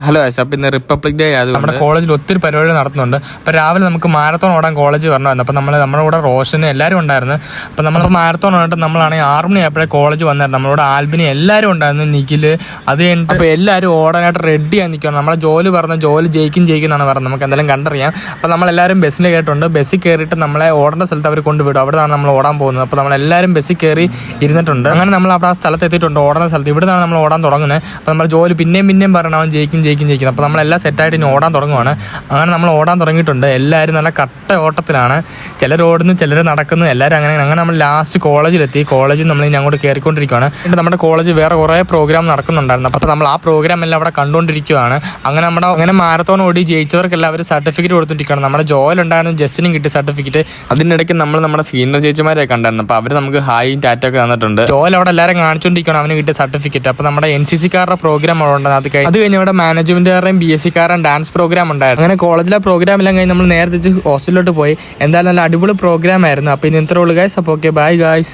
Hello അപ്പം ഇന്ന് republic day ആയത് നമ്മുടെ കോളേജിൽ ഒത്തിരി പരിപാടി നടത്തുന്നുണ്ട്. അപ്പോൾ രാവിലെ നമുക്ക് മാരത്തോൺ ഓടാൻ കോളേജ് വരണമായിരുന്നു. അപ്പോൾ നമ്മുടെ കൂടെ റോഷന് എല്ലാവരും ഉണ്ടായിരുന്നു. അപ്പോൾ നമ്മളിപ്പോൾ മാരത്തോൺ ഓടിട്ട് നമ്മളാണെങ്കിൽ 6 മണിയായപ്പോഴേ കോളേജ് വന്നായിരുന്നു. നമ്മളോട് ആൽബിനി എല്ലാവരും ഉണ്ടായിരുന്നു, നിഖിൽ. അത് കഴിഞ്ഞിട്ട് അപ്പോൾ എല്ലാവരും ഓടാനായിട്ട് റെഡിയായി നിൽക്കണം. നമ്മളെ ജോലി പറഞ്ഞ ജോലി ജയിക്കും എന്നാണ് പറഞ്ഞത്. നമുക്ക് എന്തായാലും കണ്ടറിയാം. അപ്പോൾ നമ്മളെല്ലാവരും ബസ്സിൽ കേട്ടിട്ടുണ്ട്. ബസ്സിൽ കയറിയിട്ട് നമ്മളെ ഓടേണ്ട സ്ഥലത്ത് അവർ കൊണ്ടുവിടും. അവിടെയാണ് നമ്മൾ ഓടാൻ പോകുന്നത്. അപ്പോൾ നമ്മളെല്ലാവരും ബസ്സിൽ കയറി ഇരുന്നിട്ടുണ്ട്. അങ്ങനെ നമ്മൾ അവിടെ ആ സ്ഥലത്ത് എത്തിയിട്ടുണ്ട്, ഓടുന്ന സ്ഥലത്ത്. ഇവിടെ നിന്നാണ് നമ്മൾ ഓടാൻ തുടങ്ങുന്നത്. അപ്പോൾ നമ്മൾ ജോലി പിന്നെയും പറയണം അവൻ ജയിക്കും. അപ്പോൾ നമ്മളെല്ലാം സെറ്റായിട്ട് ഇനി ഓടാൻ തുടങ്ങുവാണ്. അങ്ങനെ നമ്മൾ ഓടാൻ തുടങ്ങിയിട്ടുണ്ട്. എല്ലാവരും നല്ല കട്ട ഓട്ടത്തിലാണ്. ചിലർ ഓടുന്നു, ചിലർ നടക്കുന്നു, എല്ലാവരും അങ്ങനെ നമ്മൾ ലാസ്റ്റ് കോളേജിലെത്തി. കോളേജിൽ നമ്മൾ ഇനി അങ്ങോട്ട് കയറിക്കൊണ്ടിരിക്കുകയാണ്. എന്നിട്ട് നമ്മുടെ കോളേജ് വേറെ കുറേ പ്രോഗ്രാം നടക്കുന്നുണ്ടായിരുന്നു. അപ്പോൾ നമ്മൾ ആ പ്രോഗ്രാം എല്ലാം അവിടെ കണ്ടുകൊണ്ടിരിക്കുകയാണ്. അങ്ങനെ മാരത്തോൺ ഓടി ജയിച്ചവർക്കെല്ലാം അവർ സർട്ടിഫിക്കറ്റ് കൊടുത്തിരിക്കുകയാണ്. നമ്മുടെ ജോയിലുണ്ടായിരുന്നു, ജസ്റ്റിനും കിട്ടിയ സർട്ടിഫിക്കറ്റ്. അതിനിടയ്ക്ക് നമ്മൾ നമ്മുടെ സീനിയർ ചേച്ചിമാരെ കണ്ടായിരുന്നു. അപ്പോൾ അവർ നമുക്ക് ഹായും ടാറ്റൊക്കെ തന്നിട്ടുണ്ട്. ജോയിൽ അവിടെ എല്ലാവരും കാണിച്ചുകൊണ്ടിരിക്കുകയാണ് അവന് കിട്ടിയ സർട്ടിഫിക്കറ്റ്. അപ്പോൾ നമ്മുടെ NCC-കാരുടെ പ്രോഗ്രാം അവിടെ ഉണ്ട്. അത് കഴിഞ്ഞ് അവിടെ മാനേജ്മെന്റ് BSc-കാരൻ ഡാൻസ് പ്രോഗ്രാം ഉണ്ടായിരുന്നു. അങ്ങനെ കോളേജിലെ പ്രോഗ്രാം എല്ലാം കഴിഞ്ഞ് നമ്മൾ നേരെ തിരിച്ച് ഹോസ്റ്റലിലോട്ട് പോയി. എന്തായാലും നല്ല അടിപൊളി പ്രോഗ്രാം ആയിരുന്നു. അപ്പോൾ ഇന്ന് ഇത്രേ ഉള്ളൂ ഗൈസ്. അപ്പോൾ ഓക്കെ, ബൈ ഗൈസ്.